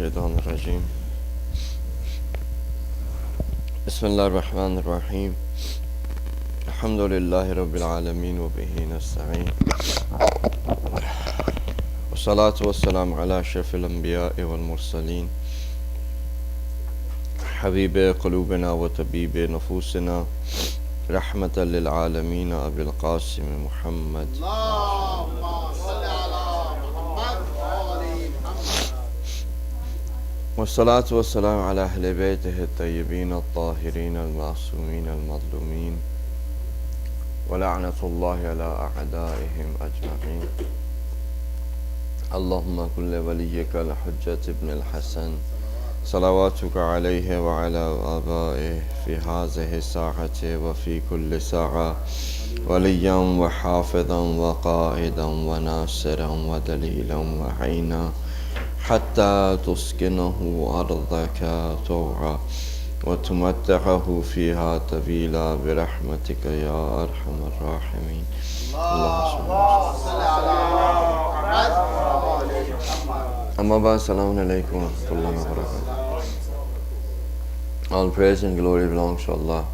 الشيطان الرجيم بسم الله الرحمن الرحيم الحمد لله رب العالمين وبه نستعين والصلاة والسلام على أشرف الأنبياء والمرسلين حبيب قلوبنا وطبيب نفوسنا رحمة للعالمين أبي القاسم محمد والصلاة والسلام على أهل بيته الطيبين الطاهرين المعصومين المظلومين ولعنة الله على أعدائهم أجمعين اللهم كن لوليك الحجة ابن الحسن صلواتك عليه وعلى آبائه في هذه الساعة وفي كل ساعة وليا وحافظا وقائدا وناصرا ودليلا وعينا حتى تسكنه أرضك طوعا وتمتعه فيها طويلا برحمتك يا أرحم الراحمين. اللهم صل على محمد. أما بعد السلام عليكم ورحمة الله وبركاته. All praise and glory belongs to Allah,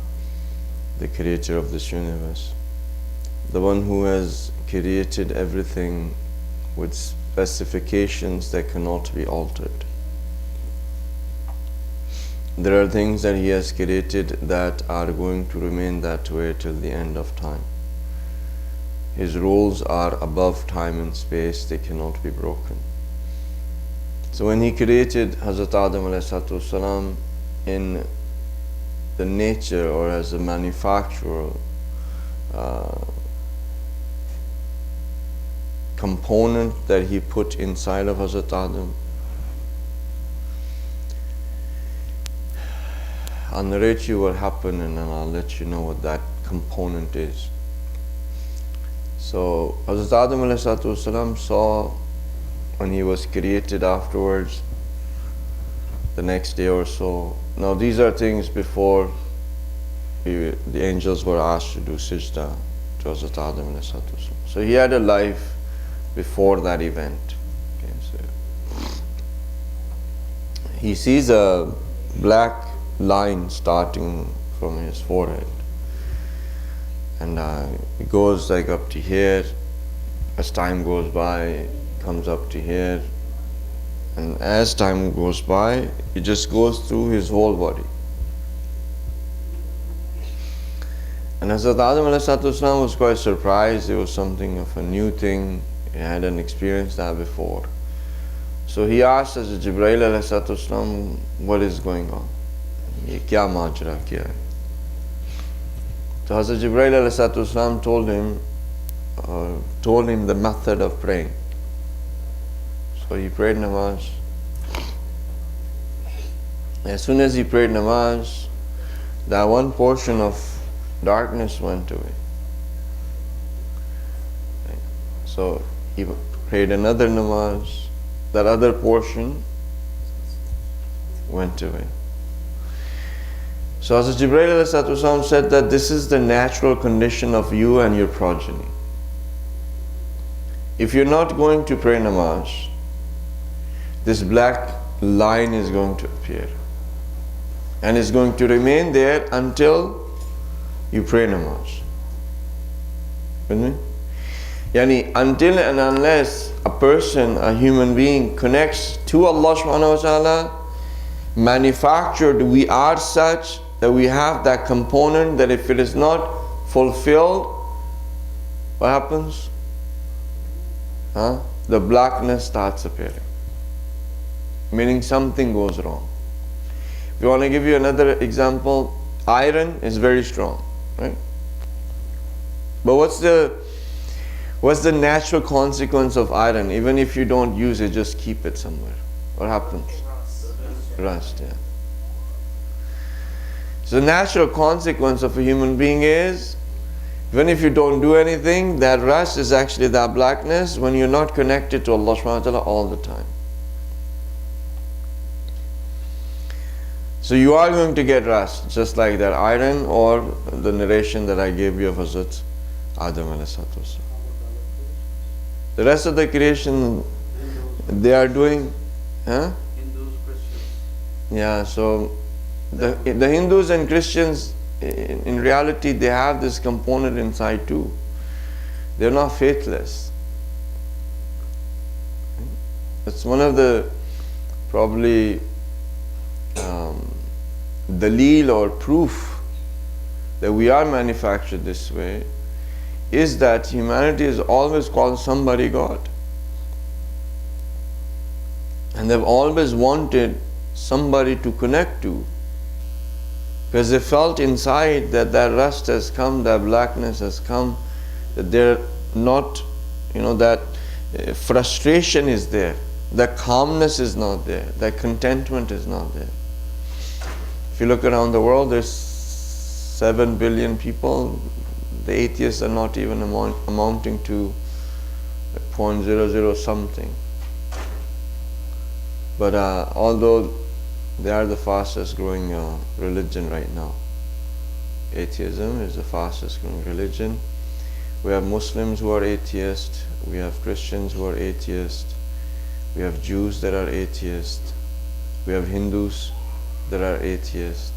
the creator of this universe, the one who has created everything with specifications that cannot be altered. There are things that He has created that are going to remain that way till the end of time. His rules are above time and space, they cannot be broken. So when He created Hazrat Adam ﷺ in the nature or as a manufacturer component that He put inside of Hazrat Adam, I'll narrate you what happened and then I'll let you know what that component is. So Hazrat Adam ﷺ saw when he was created afterwards, the next day or so. Now these are things before the angels were asked to do sajda to Hazrat Adam ﷺ. So he had a life before that event. Okay, so he sees a black line starting from his forehead, and it goes like up to here. As time goes by, it comes up to here, and as time goes by, it just goes through his whole body. And Hazrat Adam ﷺ was quite surprised. It was something of a new thing. He hadn't experienced that before. So he asked Hazrat Jibreel ﷺ, what is going on? Ye kya majra kya hai? So Hazrat Jibreel ﷺ told him the method of praying. So he prayed namaz. As soon as he prayed namaz, that one portion of darkness went away. So he prayed another namaz, that other portion went away. So Hazrat Jibreel ﷺ said that this is the natural condition of you and your progeny. If you're not going to pray namaz, this black line is going to appear. And it's going to remain there until you pray namaz. With me? Yani until and unless a person, a human being connects to Allah subhanahu wa ta'ala, manufactured, we are such that we have that component that if it is not fulfilled, what happens? The blackness starts appearing. Meaning something goes wrong. If you want to give you another example, iron is very strong, right? But what's the natural consequence of iron? Even if you don't use it, just keep it somewhere. What happens? Rust, yeah. So the natural consequence of a human being is, even if you don't do anything, that rust is actually that blackness when you're not connected to Allah subhanahu wa ta'ala all the time. So you are going to get rust, just like that iron or the narration that I gave you of Hazrat Adam ﷺ. The rest of the creation, they are doing, huh? Hindus Yeah, so the Hindus and Christians, in reality, they have this component inside too. They're not faithless. It's one of the probably dalil or proof that we are manufactured this way is that humanity has always called somebody God. And they've always wanted somebody to connect to, because they felt inside that rust has come, that blackness has come, that they're not, that frustration is there, that calmness is not there, that contentment is not there. If you look around the world, there's 7 billion people. The atheists are not even amounting to 0.00 something. But although they are the fastest growing religion right now, atheism is the fastest growing religion. We have Muslims who are atheists, we have Christians who are atheists, we have Jews that are atheists, we have Hindus that are atheists.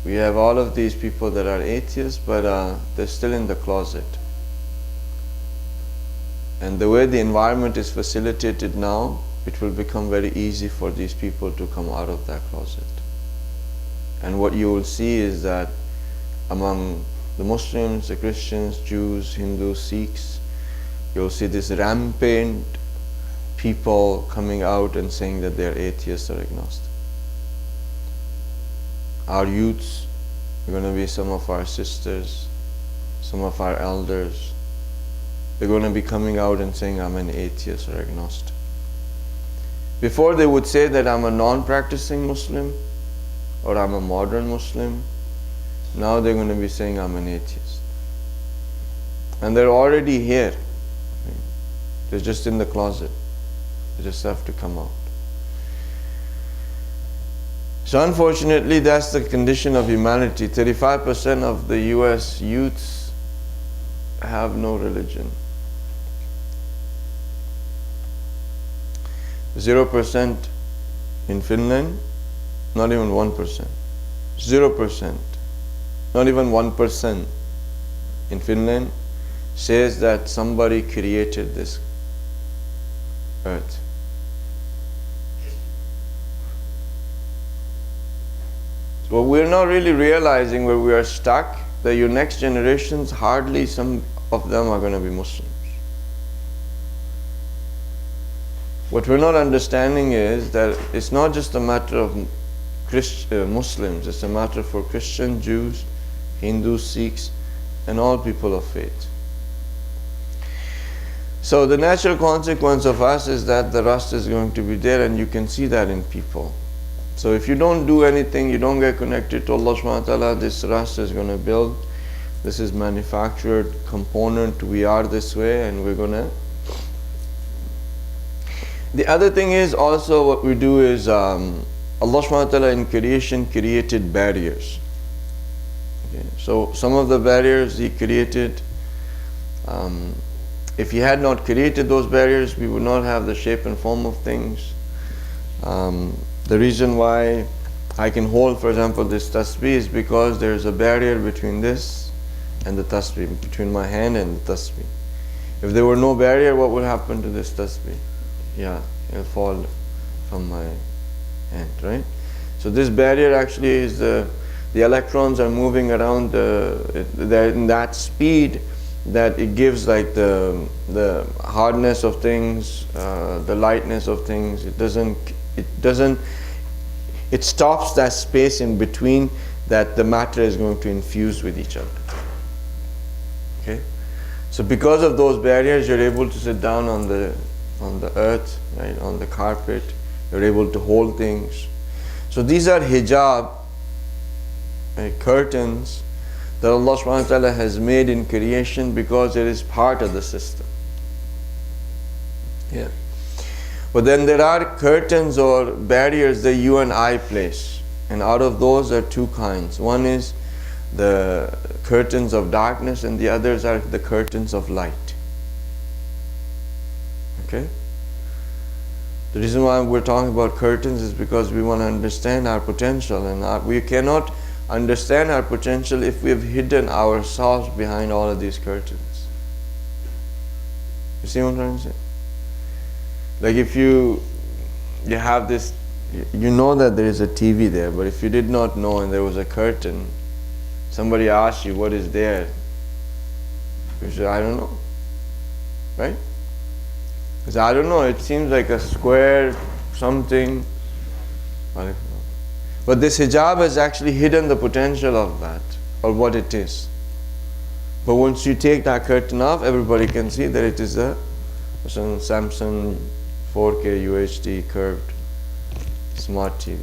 We have all of these people that are atheists, but they're still in the closet. And the way the environment is facilitated now, it will become very easy for these people to come out of that closet. And what you will see is that among the Muslims, the Christians, Jews, Hindus, Sikhs, you'll see this rampant people coming out and saying that they're atheists or agnostic. Our youths are going to be some of our sisters, some of our elders. They're going to be coming out and saying, I'm an atheist or agnostic. Before they would say that I'm a non-practicing Muslim or I'm a modern Muslim. Now they're going to be saying I'm an atheist. And they're already here. They're just in the closet. They just have to come out. So unfortunately, that's the condition of humanity. 35% of the US youths have no religion. 0% in Finland, not even 1%. 0%, not even 1% in Finland says that somebody created this earth. What we're not really realizing, where we are stuck, that your next generations, hardly some of them are going to be Muslims. What we're not understanding is that it's not just a matter of Muslims, it's a matter for Christian, Jews, Hindus, Sikhs, and all people of faith. So the natural consequence of us is that the rust is going to be there, and you can see that in people. So if you don't do anything, you don't get connected to Allah subhanahu wa ta'ala, this rust is going to build. This is manufactured component, we are this way, and we're going to. The other thing is also what we do is Allah subhanahu wa ta'ala in creation created barriers. Okay. So some of the barriers He created, if He had not created those barriers, we would not have the shape and form of things. The reason why I can hold, for example, this tasbih is because there is a barrier between this and the tasbih, between my hand and the tasbih. If there were no barrier, what would happen to this tasbih? Yeah, it'll fall from my hand, right? So this barrier actually is the electrons are moving around in that speed that it gives like the hardness of things, the lightness of things. It stops that space in between that the matter is going to infuse with each other. Okay, so because of those barriers, you're able to sit down on the earth, right, on the carpet. You're able to hold things. So these are hijab, right, curtains that Allah subhanahu wa ta'ala has made in creation because it is part of the system. Yeah. But then there are curtains or barriers that you and I place. And out of those are two kinds. One is the curtains of darkness, and the others are the curtains of light. Okay? The reason why we're talking about curtains is because we want to understand our potential, and we cannot understand our potential if we have hidden ourselves behind all of these curtains. You see what I'm trying to say? Like if you have this, you know that there is a TV there, but if you did not know and there was a curtain, somebody asked you what is there, you say, I don't know, right? Because I don't know, it seems like a square something. But this hijab has actually hidden the potential of that, or what it is. But once you take that curtain off, everybody can see that it is a Samsung 4K UHD curved smart TV.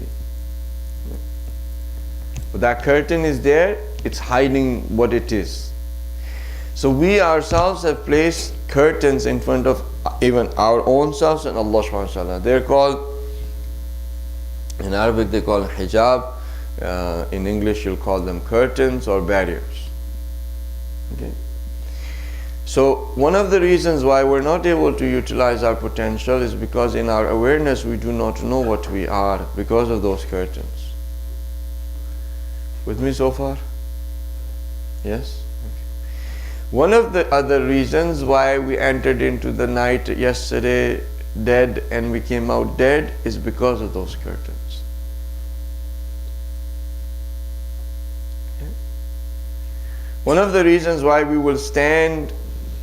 But that curtain is there, it's hiding what it is. So we ourselves have placed curtains in front of even our own selves and Allah subhanahu wa ta'ala. They're called, in Arabic they call hijab, in English you'll call them curtains or barriers. Okay. So one of the reasons why we're not able to utilize our potential is because in our awareness we do not know what we are because of those curtains. With me so far? Yes? One of the other reasons why we entered into the night yesterday dead and we came out dead is because of those curtains. Okay. One of the reasons why we will stand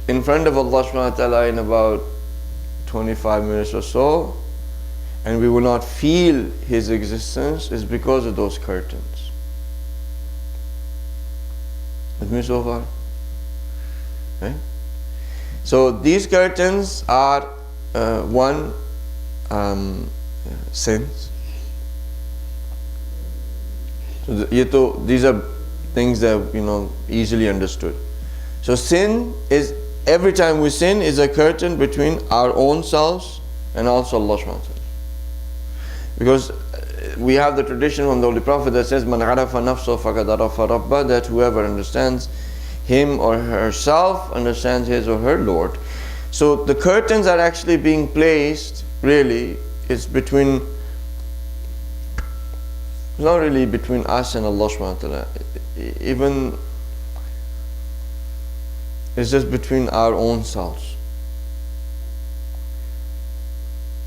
in front of Allah subhanahu wa ta'ala in about 25 minutes or so and we will not feel His existence is because of those curtains. With me so far? Okay. So these curtains are one, sins. So these are things that easily understood. So sin is, every time we sin, is a curtain between our own selves and also Allah subhanahu wa ta'ala. Because we have the tradition from the Holy Prophet that says, "Man arafa nafsahu faqad arafa rabba," that whoever understands him or herself understands his or her Lord. So the curtains are actually being placed, really, it's not really between us and Allah subhanahu wa ta'ala. Even it's just between our own selves.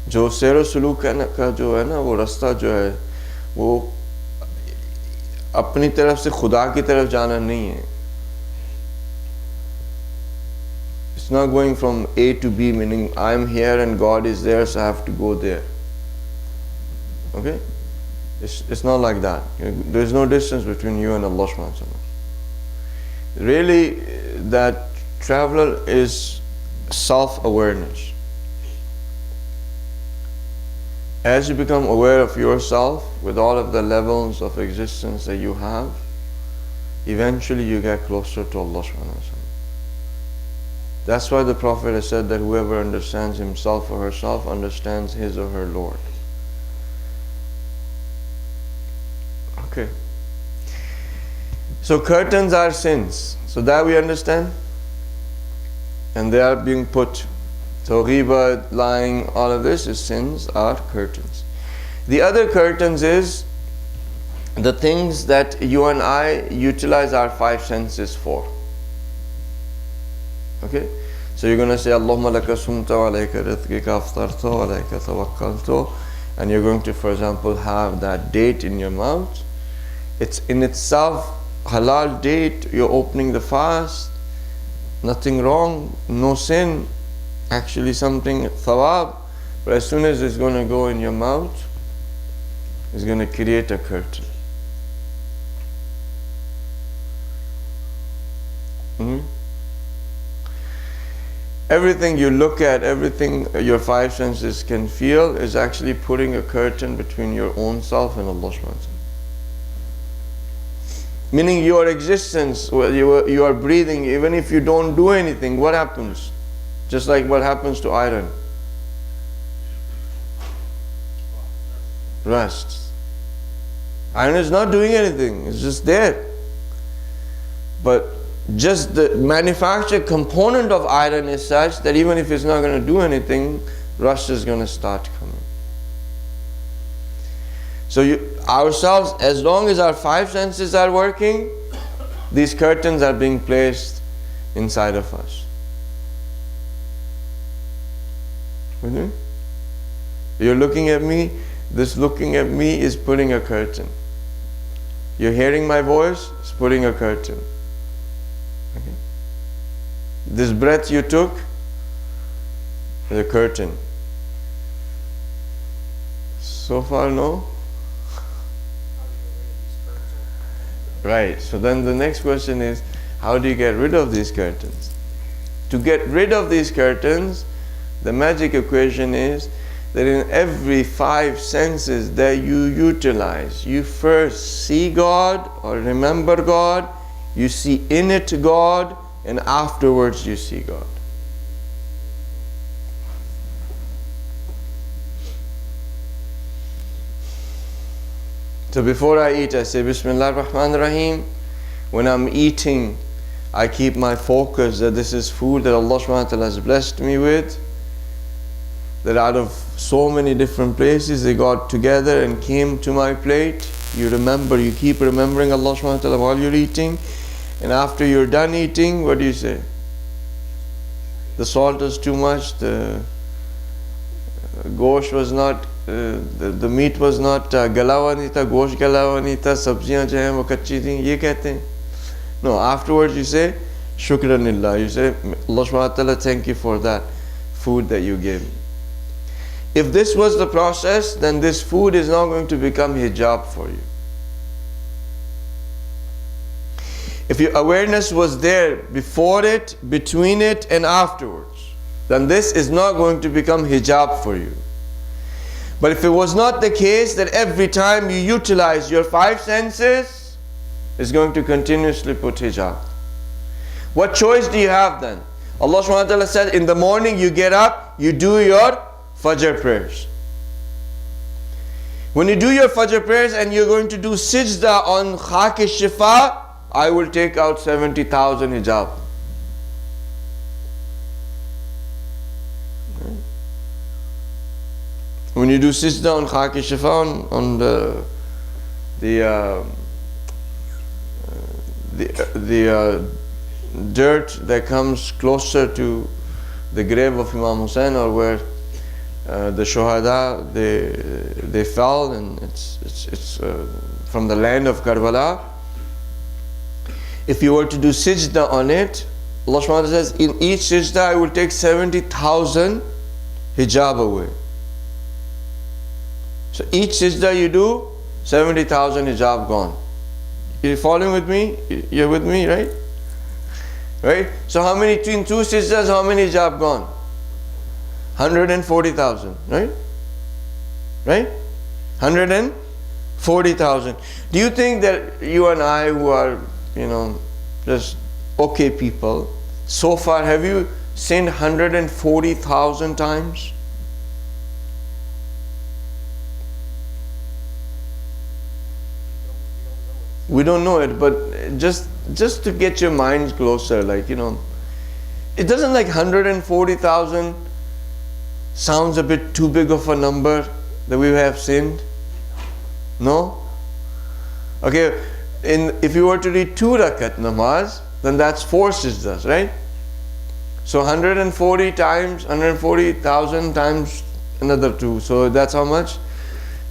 जो सैर सलूक का जो है ना, वो रास्ता जो है वो अपनी तरफ से खुदा की तरफ जाना नहीं है. It's not going from A to B, meaning I'm here and God is there, so I have to go there. Okay? It's not like that. There's no distance between you and Allah subhanahu wa ta'ala. Really, that traveler is self-awareness. As you become aware of yourself with all of the levels of existence that you have, eventually you get closer to Allah subhanahu wa ta'ala. That's why the Prophet has said that whoever understands himself or herself understands his or her Lord. Okay. So curtains are sins. So that we understand. And they are being put. So ghiba, lying, all of this is sins, are curtains. The other curtains is the things that you and I utilize our five senses for. Okay? So you're going to say, Allahumma laka sumta wa alayka rizqika aftartu wa alayka tawakkaltu, and you're going to, for example, have that date in your mouth. It's in itself halal date, you're opening the fast, nothing wrong, no sin, actually something thawab. But as soon as it's going to go in your mouth, it's going to create a curtain. Everything you look at, everything your five senses can feel is actually putting a curtain between your own self and Allah subhanahu wa ta'ala. Meaning your existence, you are breathing, even if you don't do anything, what happens? Just like what happens to iron. Rusts. Iron is not doing anything, it's just there. But just the manufactured component of iron is such that even if it's not going to do anything, rust is going to start coming. So ourselves, as long as our five senses are working, these curtains are being placed inside of us. Okay? You're looking at me, this looking at me is putting a curtain. You're hearing my voice, it's putting a curtain. Okay? This breath you took is a curtain. So far, no? Right, so then the next question is, how do you get rid of these curtains? To get rid of these curtains, the magic equation is that in every five senses that you utilize, you first see God or remember God, you see in it God, and afterwards you see God. So before I eat, I say Bismillah ar-Rahman ar-Rahim. When I'm eating, I keep my focus that this is food that Allah subhanahu wa ta'ala has blessed me with, that out of so many different places they got together and came to my plate. You remember, you keep remembering Allah subhanahu wa ta'ala while you're eating, and after you're done eating, what do you say? The salt is too much, the gosh was not, the meat was not gala hua nahi tha, gosh gala hua nahi tha, sabziyan jo hain wo kachi thi, ye kehte hain. No, afterwards you say shukranillah, you say Allah subhanahu wa ta'ala, thank you for that food that you gave me. If this was the process, then this food is not going to become hijab for you. If your awareness was there before it, between it and afterwards, then this is not going to become hijab for you. But if it was not the case that every time you utilize your five senses, it's going to continuously put hijab. What choice do you have then? Allah subhanahu wa ta'ala said, in the morning you get up, you do your Fajr prayers. When you do your Fajr prayers and you're going to do Sijda on Khak-e-Shifa, I will take out 70,000 hijab. When you do Sijda on Khak-e-Shifa, on the dirt that comes closer to the grave of Imam Hussain, or where the Shuhada they fell, and it's from the land of Karbala. If you were to do Sijda on it, Allah subhanahu wa ta'ala says, in each Sijda I will take 70,000 hijab away. So each Sijda you do, 70,000 hijab gone. You're following with me? You're with me, right? Right? So how many, between two Sijdas, how many hijab gone? 140,000, right? Right? 140,000. Do you think that you and I, who are, just okay people, so far have you sinned 140,000 times? We don't know it, but just to get your minds closer, it doesn't, like 140,000 sounds a bit too big of a number that we have sinned? No? Okay, if you were to read 2 rakat namaz, then that's 4 sijdas, right? So 140 times, 140,000 times another 2. So that's how much?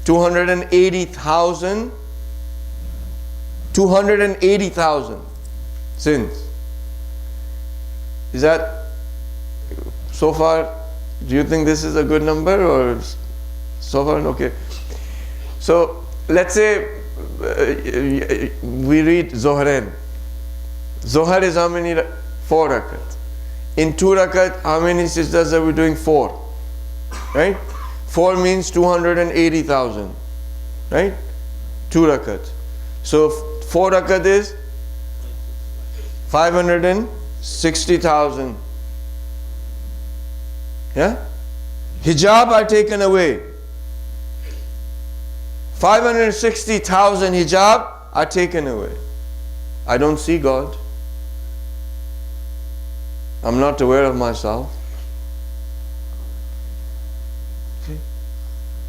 280,000 sins. Is that so far? Do you think this is a good number, or so far? Okay. So let's say we read Zohrain. Zohar is how many? 4 rakat. In 2 rakat, how many sijdas are we doing? 4. Right? 4 means 280,000. Right? 2 rakat. So 4 rakat is 560,000. Yeah? Hijab are taken away. 560,000 hijab are taken away. I don't see God. I'm not aware of myself.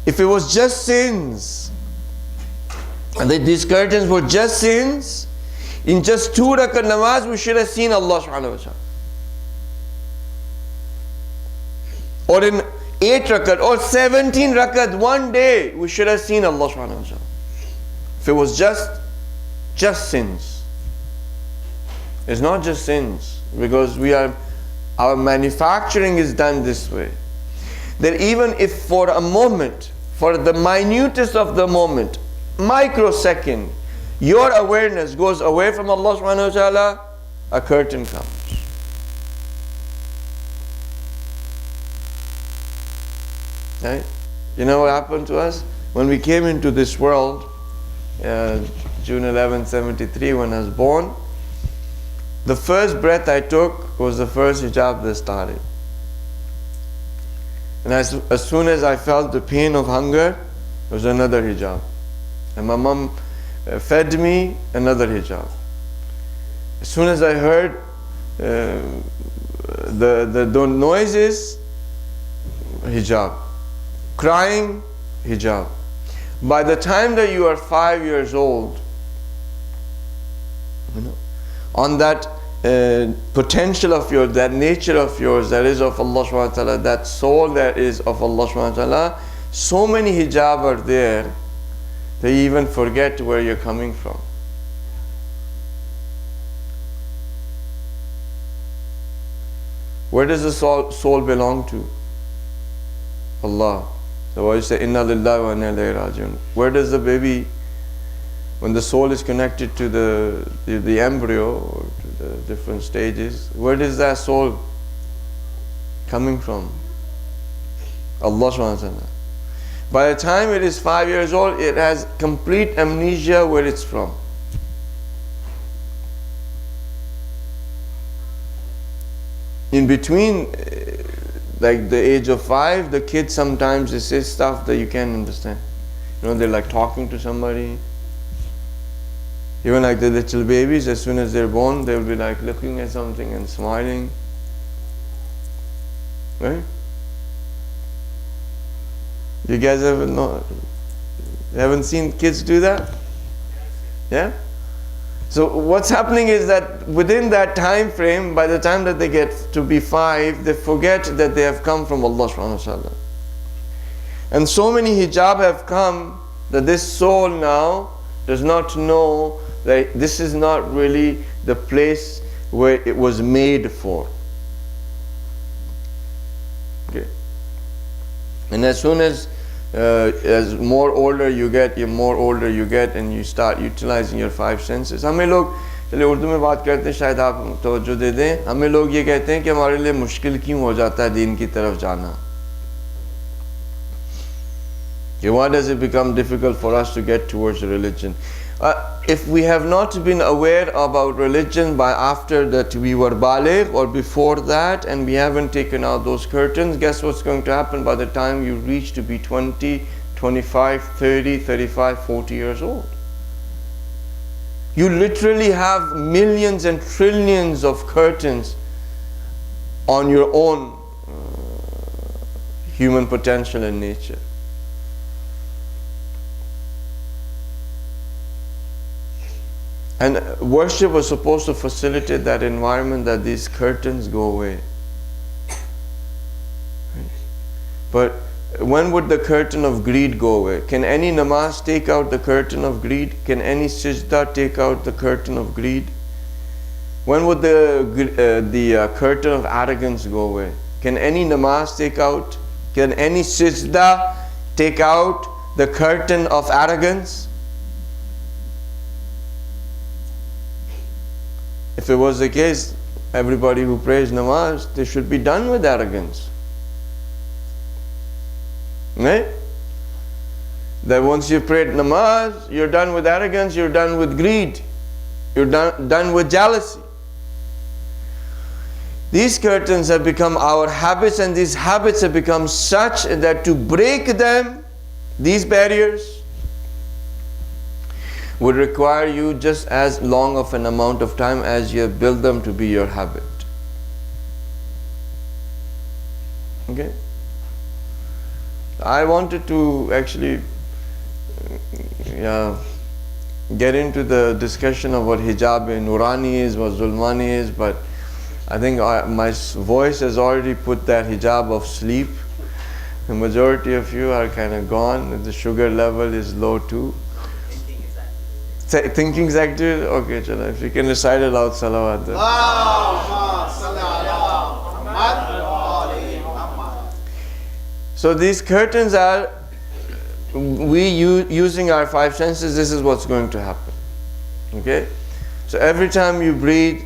If it was just sins, And these curtains were just sins. In just 2 rakat namaz, we should have seen Allah subhanahu wa ta'ala. Or in 8 rakat or 17 rakat one day, we should have seen Allah subhanahu wa ta'ala. If it was just sins. It's not just sins, because our manufacturing is done this way. That even if for a moment, for the minutest of the moment, microsecond, your awareness goes away from Allah subhanahu wa ta'ala, a curtain comes. Right? You know what happened to us? When we came into this world, June 11, 73, when I was born, the first breath I took was the first hijab that started. And as soon as I felt the pain of hunger, there was another hijab. And my mom fed me, another hijab. As soon as I heard the noises, hijab. Crying, hijab. By the time that you are 5 years old, on that potential of yours, that nature of yours that is of Allah subhanahu wa ta'ala, that soul that is of Allah subhanahu wa ta'ala, so many hijab are there that you even forget where you're coming from. Where does the soul belong to? Allah. So why you say Inna lillahi wa inna ilayhi raji'un? Where does the baby, when the soul is connected to the embryo or to the different stages, where is that soul coming from? Allah subhanahu wa ta'ala. By the time it is 5 years old, it has complete amnesia where it's from. In between, like the age of 5, the kids sometimes they say stuff that you can't understand. You know, they're like talking to somebody. Even like the little babies, as soon as they're born, they'll be like looking at something and smiling. Right? You guys haven't seen kids do that? Yeah? So what's happening is that within that time frame, by the time that they get to be 5, they forget that they have come from Allah subhanahu wa ta'ala. And so many hijab have come that this soul now does not know that this is not really the place where it was made for. Okay. And as soon as more older you get, and you start utilizing your 5 senses. हमें लोग चलिए उर्दू में बात करते हैं, शायद आप तवज्जो दे दें. हमें लोग ये कहते हैं कि हमारे लिए मुश्किल क्यों हो जाता है दीन की तरफ जाना. Why does it become difficult for us to get towards religion? If we have not been aware about religion by after that we were baligh or before that, and we haven't taken out those curtains, guess what's going to happen by the time you reach to be 20, 25, 30, 35, 40 years old? You literally have millions and trillions of curtains on your own human potential and nature. And worship was supposed to facilitate that environment, that these curtains go away. But when would the curtain of greed go away? Can any namaz take out the curtain of greed? Can any sajda take out the curtain of greed? When would the curtain of arrogance go away? Can any namaz take out? Can any sajda take out the curtain of arrogance? If it was the case, everybody who prays namaz, they should be done with arrogance. Right? That once you prayed namaz, you're done with arrogance, you're done with greed, you're done with jealousy. These curtains have become our habits, and these habits have become such that to break them, these barriers, would require you just as long of an amount of time as you have built them to be your habit. Okay? I wanted to actually get into the discussion of what hijab nurani is, what zulmani is, but I think my voice has already put that hijab of sleep. The majority of you are kind of gone. The sugar level is low too. Thinking is active? Okay, chala. If you can recite it out, salawat. So these curtains are, using our five senses, this is what's going to happen. Okay? So every time you breathe,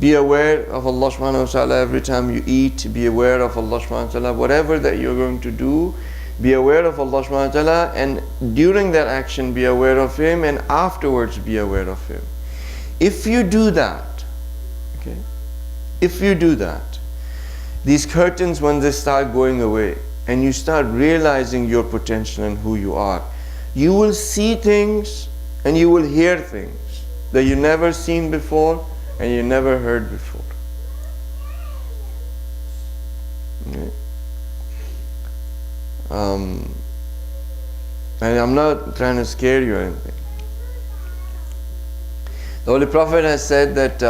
be aware of Allah subhanahu wa ta'ala. Every time you eat, be aware of Allah subhanahu wa ta'ala. Whatever that you're going to do, be aware of Allah subhanahu wa ta'ala, and during that action be aware of Him, and afterwards be aware of Him. If you do that, okay, if you do that, these curtains, when they start going away and you start realizing your potential and who you are, you will see things and you will hear things that you never seen before and you never heard before. Okay. And I'm not trying to scare you or anything. The Holy Prophet has said that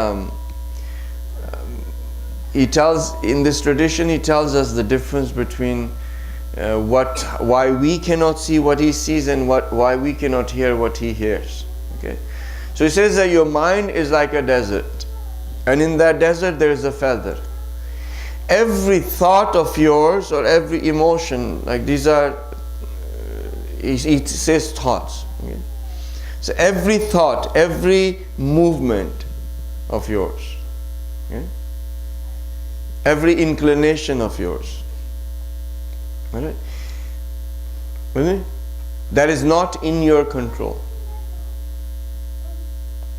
he tells, in this tradition, he tells us the difference between why we cannot see what he sees and why we cannot hear what he hears. Okay, so he says that your mind is like a desert, and in that desert there is a feather. Every thought of yours or every emotion, like these are, he says thoughts. Okay? So every thought, every movement of yours, okay? Every inclination of yours, alright? Really? That is not in your control,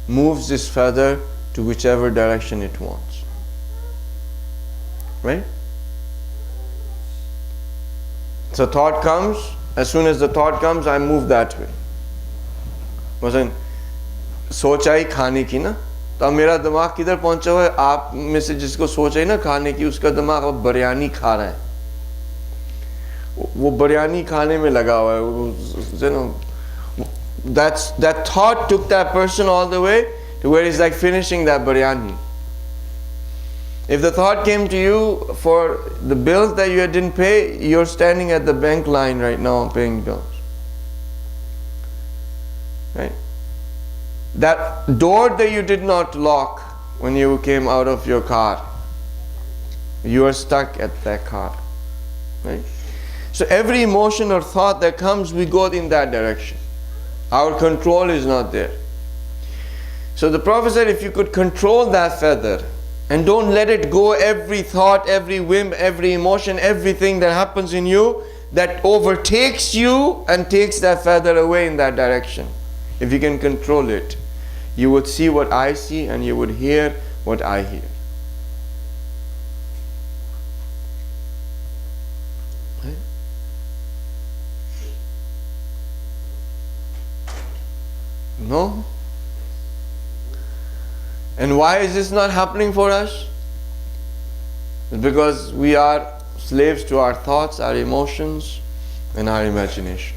moves this feather to whichever direction it wants. Right? So thought comes, as soon as the thought comes, I move that way. Wasn't सोच आई खाने की ना, तो अब मेरा दिमाग किधर पहुंचा हुआ है? आप में से जिसको सोच आई ना खाने की, उसका दिमाग अब बिरयानी खा रहा है, वो बिरयानी खाने में लगा हुआ है. You know, that thought took that person all the way to where he's like finishing that biryani. If the thought came to you for the bills that you didn't pay, you're standing at the bank line right now paying bills. Right? That door that you did not lock when you came out of your car, you are stuck at that car. Right? So every emotion or thought that comes, we go in that direction. Our control is not there. So the Prophet said, if you could control that feather and don't let it go, every thought, every whim, every emotion, everything that happens in you that overtakes you and takes that feather away in that direction, if you can control it, you would see what I see and you would hear what I hear. Right? No? And why is this not happening for us? It's because we are slaves to our thoughts, our emotions, and our imagination.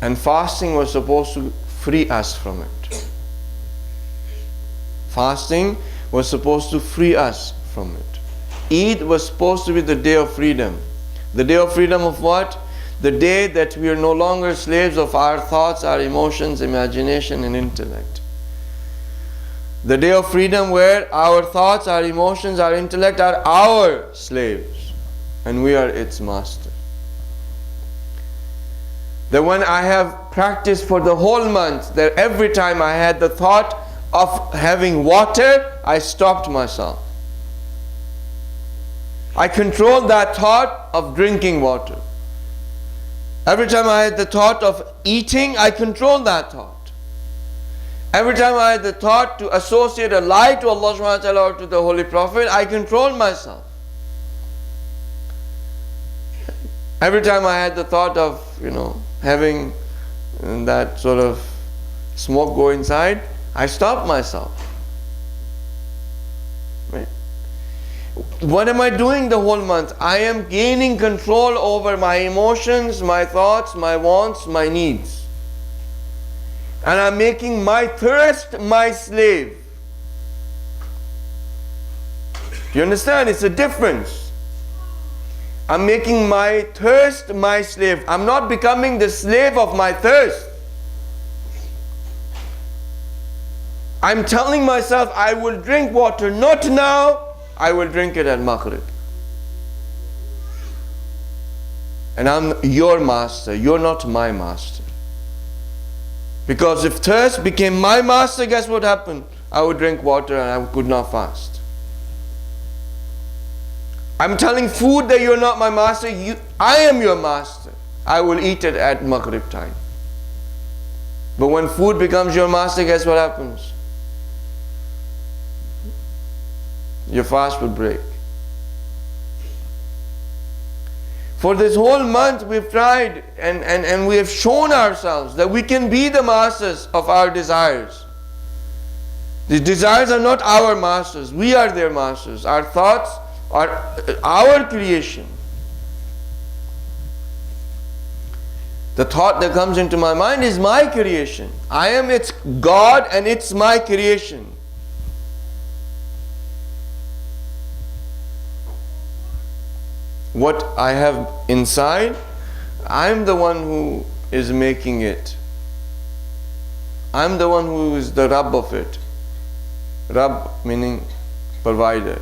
And fasting was supposed to free us from it. Fasting was supposed to free us from it. Eid was supposed to be the day of freedom. The day of freedom of what? The day that we are no longer slaves of our thoughts, our emotions, imagination, and intellect. The day of freedom where our thoughts, our emotions, our intellect are our slaves and we are its master. That when I have practiced for the whole month, that every time I had the thought of having water, I stopped myself. I controlled that thought of drinking water. Every time I had the thought of eating, I controlled that thought. Every time I had the thought to associate a lie to Allah subhanahu wa ta'ala or to the Holy Prophet, I controlled myself. Every time I had the thought of, having that sort of smoke go inside, I stopped myself. Right? What am I doing the whole month? I am gaining control over my emotions, my thoughts, my wants, my needs. and I'm making my thirst my slave. You understand? It's a difference. I'm making my thirst my slave. I'm not becoming the slave of my thirst. I'm telling myself I will drink water, not now, I will drink it at Maghrib. And I'm your master, you're not my master. Because if thirst became my master, guess what happened? I would drink water and I could not fast. I'm telling food that you're not my master, I am your master. I will eat it at Maghrib time. But when food becomes your master, guess what happens? Your fast will break. For this whole month we've tried and we have shown ourselves that we can be the masters of our desires. The desires are not our masters, we are their masters. Our thoughts are our creation. The thought that comes into my mind is my creation. I am its God and it's my creation. What I have inside, I'm the one who is making it. I'm the one who is the Rabb of it. Rabb meaning provider.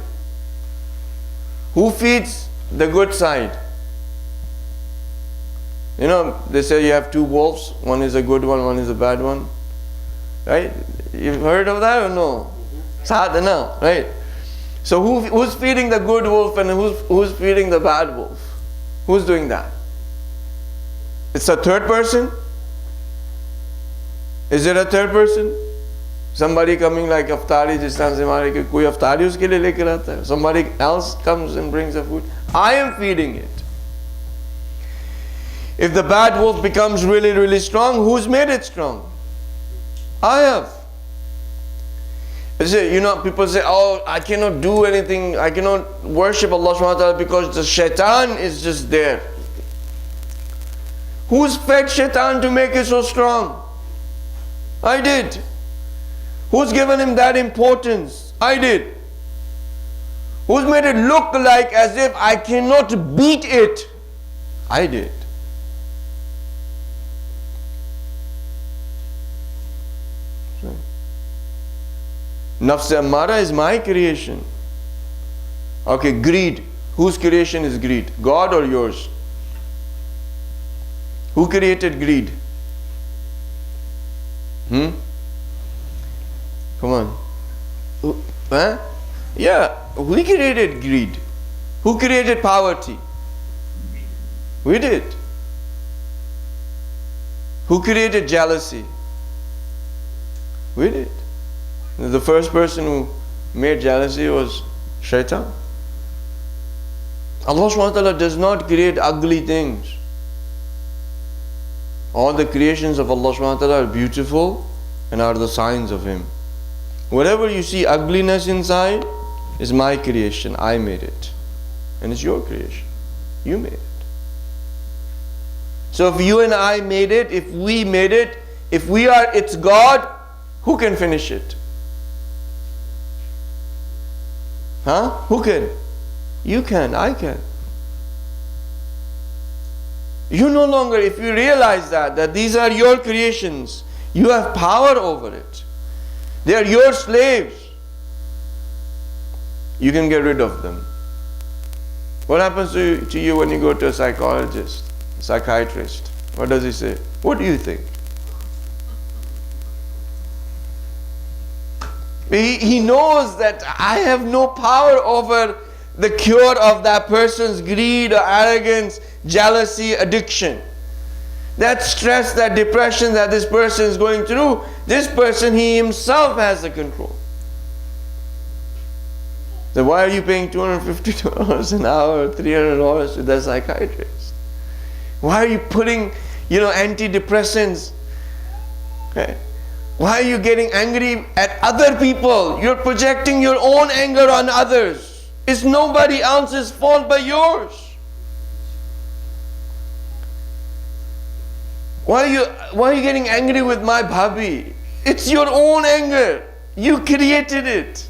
Who feeds the good side? You know, they say you have two wolves, one is a good one is a bad one. Right? You've heard of that or no? Sadhana, right? So who's feeding the good wolf and who's feeding the bad wolf? Who's doing that? It's a third person? Is it a third person? Somebody coming like Aftari, जिस तरह से हमारे कि कोई अफ्तारी उसके लिए लेकर आता है. Somebody else comes and brings the food. I am feeding it. If the bad wolf becomes really, really strong, who's made it strong? I have. You know, people say, oh, I cannot do anything, I cannot worship Allah subhanahu wa ta'ala because the shaitan is just there. Who's fed shaitan to make it so strong? I did. Who's given him that importance? I did. Who's made it look like as if I cannot beat it? I did. Nafs Ammara is my creation. Okay, greed. Whose creation is greed? God or yours? Who created greed? Come on. Huh? Yeah, we created greed. Who created poverty? We did. Who created jealousy? We did. The first person who made jealousy was Shaitan. Allah subhanahu wa ta'ala does not create ugly things. All the creations of Allah subhanahu wa ta'ala are beautiful and are the signs of Him. Whatever you see ugliness inside is my creation. I made it. And it's your creation. You made it. So if you and I made it, if we made it, if we are its God, who can finish it? Huh? Who can? You can, I can. You no longer, if you realize that these are your creations, you have power over it. They are your slaves. You can get rid of them. What happens to you when you go to a psychologist, psychiatrist? What does he say? What do you think? He knows that I have no power over the cure of that person's greed or arrogance, jealousy, addiction. That stress, that depression that this person is going through, this person, he himself has the control. So why are you paying $250 an hour, $300 to the psychiatrist? Why are you putting, antidepressants? Okay. Why are you getting angry at other people? You're projecting your own anger on others. It's nobody else's fault but yours. Why are you getting angry with my bhabhi? It's your own anger. You created it.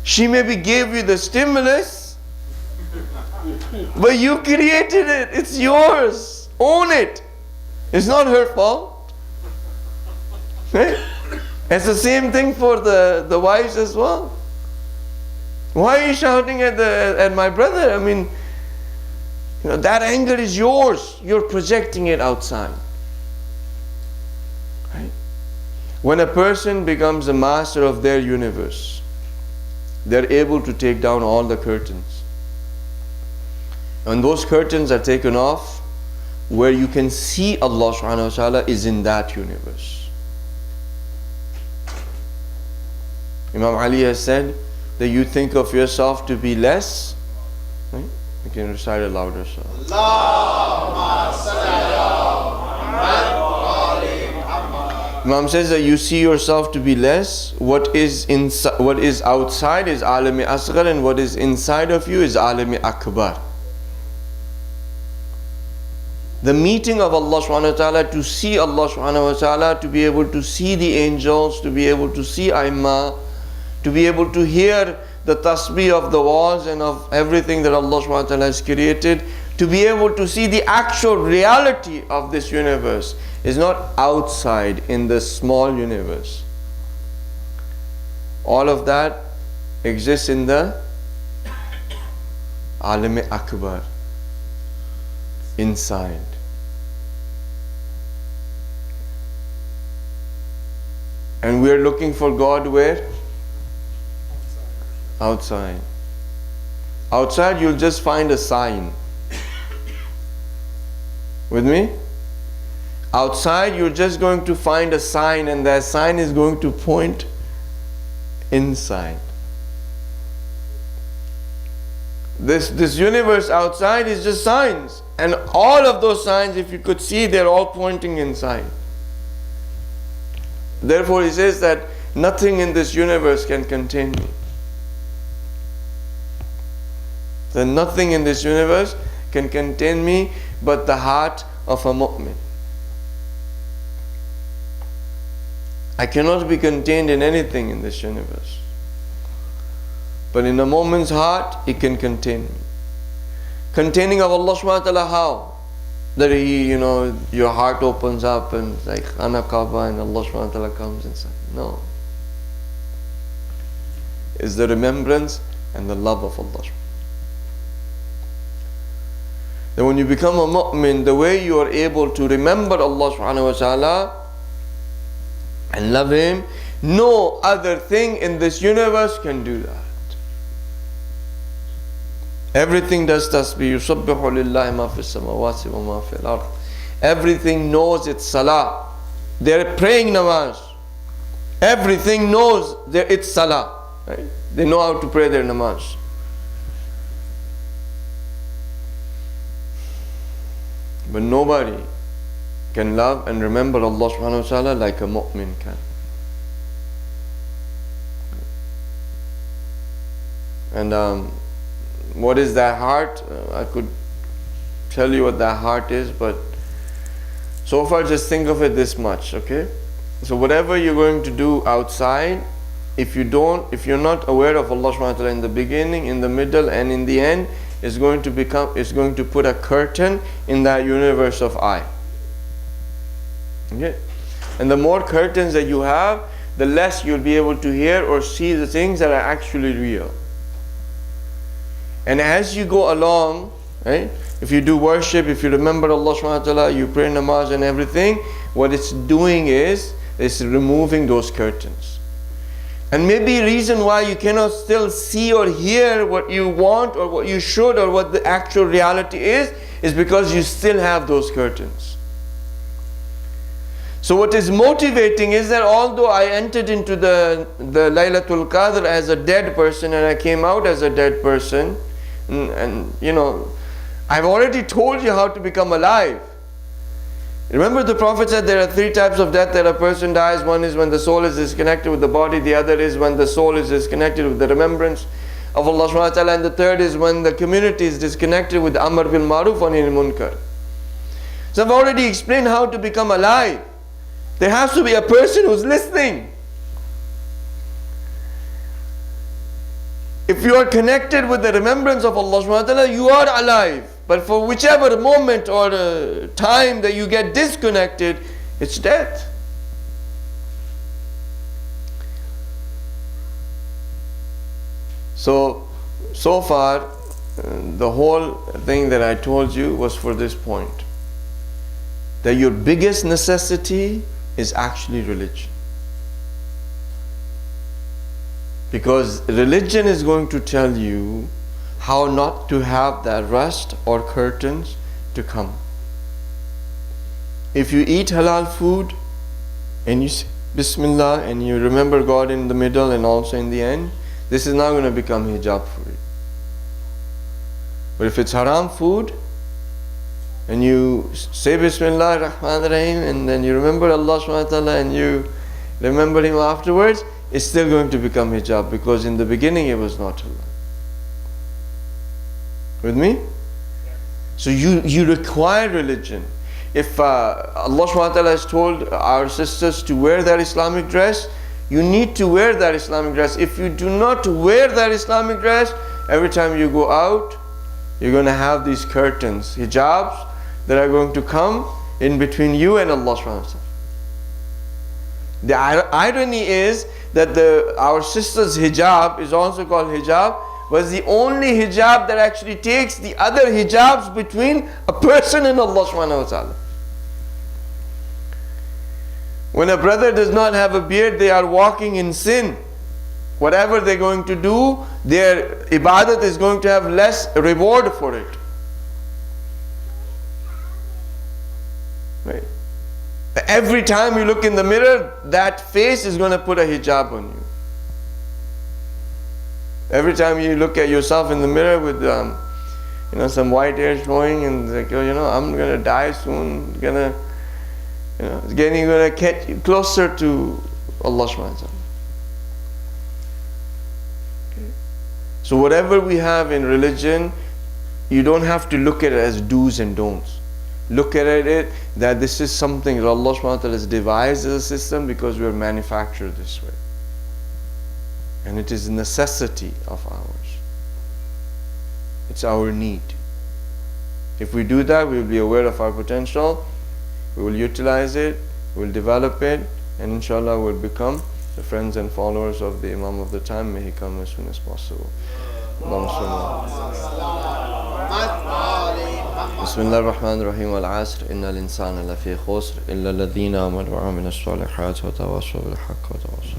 She maybe gave you the stimulus, but you created it. It's yours. Own it. It's not her fault. Right? It's the same thing for the wives as well. Why are you shouting at my brother? I mean, that anger is yours. You're projecting it outside. Right? When a person becomes a master of their universe, they're able to take down all the curtains. And those curtains are taken off, where you can see Allah subhanahu wa ta'ala is in that universe. Imam Ali has said that you think of yourself to be less. Right? You can recite it louder. So. Imam says that you see yourself to be less. What is outside is alami asghar, and what is inside of you is alami akbar. The meeting of Allah subhanahu wa ta'ala, to see Allah subhanahu wa ta'ala, to be able to see the angels, to be able to see Aimma, to be able to hear the tasbih of the walls and of everything that Allah subhanahu wa ta'ala has created, to be able to see the actual reality of this universe is not outside in the small universe. All of that exists in the Alam Akbar, inside. And we are looking for God where? Outside. Outside you'll just find a sign. With me? Outside you're just going to find a sign, and that sign is going to point inside. This universe outside is just signs, and all of those signs, if you could see, they're all pointing inside. Therefore he says that nothing in this universe can contain me. That nothing in this universe can contain me but the heart of a mu'min. I cannot be contained in anything in this universe. But in a moment's heart, it can contain me. Containing of Allah subhanahu wa ta'ala, how? That your heart opens up and it's like Ana Kaaba and Allah subhanahu wa ta'ala comes inside. No. It's the remembrance and the love of Allah. That when you become a mu'min, the way you are able to remember Allah subhanahu wa ta'ala and love Him, no other thing in this universe can do that. Everything does tasbih. Yusabbihu lillahi ma fis samawati wa ma fil ard. Everything knows it's salah. They're praying namaz. Everything knows that it's salah. Right? They know how to pray their namaz. But nobody can love and remember Allah subhanahu wa ta'ala like a mu'min can. And what is that heart? I could tell you what that heart is, but so far just think of it this much, okay? So whatever you're going to do outside, if you're not aware of Allah subhanahu wa ta'ala in the beginning, in the middle and in the end, is going to put a curtain in that universe of I. Okay? And the more curtains that you have, the less you'll be able to hear or see the things that are actually real. And as you go along, right, if you do worship, if you remember Allah subhanahu wa ta'ala, you pray namaz and everything, what it's doing is it's removing those curtains. And maybe a reason why you cannot still see or hear what you want or what you should or what the actual reality is because you still have those curtains. So what is motivating is that although I entered into the Laylatul Qadr as a dead person and I came out as a dead person, and I've already told you how to become alive. Remember the Prophet said there are 3 types of death that a person dies. One is when the soul is disconnected with the body. The other is when the soul is disconnected with the remembrance of Allah subhanahu wa ta'ala. And the third is when the community is disconnected with Amr bil Maruf wa Nahy anil Munkar. So I've already explained how to become alive. There has to be a person who's listening. If you are connected with the remembrance of Allah subhanahu wa ta'ala, you are alive. But for whichever moment or time that you get disconnected, it's death. So far, the whole thing that I told you was for this point. That your biggest necessity is actually religion. Because religion is going to tell you how not to have that rust or curtains to come. If you eat halal food and you say Bismillah and you remember God in the middle and also in the end, this is not going to become hijab for you. But if it's haram food and you say Bismillah Rahman Rahim and then you remember Allah subhanahu wa ta'ala and you remember Him afterwards, it's still going to become hijab because in the beginning it was not halal. With me? So you require religion. If Allah subhanahu wa ta'ala has told our sisters to wear their Islamic dress, you need to wear that Islamic dress. If you do not wear that Islamic dress, every time you go out, you're going to have these curtains, hijabs, that are going to come in between you and Allah subhanahu wa ta'ala. The irony is that our sister's hijab is also called hijab, was the only hijab that actually takes the other hijabs between a person and Allah subhanahu wa ta'ala. When a brother does not have a beard, they are walking in sin. Whatever they're going to do, their ibadat is going to have less reward for it. Right? Every time you look in the mirror, that face is going to put a hijab on you. Every time you look at yourself in the mirror with some white hair showing and like, I'm going to die soon, it's going to get you closer to Allah subhanahu wa ta'ala. Okay. So whatever we have in religion, you don't have to look at it as do's and don'ts. Look at it that this is something that Allah subhanahu wa ta'ala has devised as a system because we are manufactured this way. And it is a necessity of ours. It's our need. If we do that, we will be aware of our potential, we will utilize it, we will develop it, and inshallah we will become the friends and followers of the Imam of the time. May he come as soon as possible. بسم الله الرحمن الرحيم والعصر إن الإنسان لفي خسر إلا الذين آمنوا وعملوا الصالحات وتواصوا بالحق وتواصوا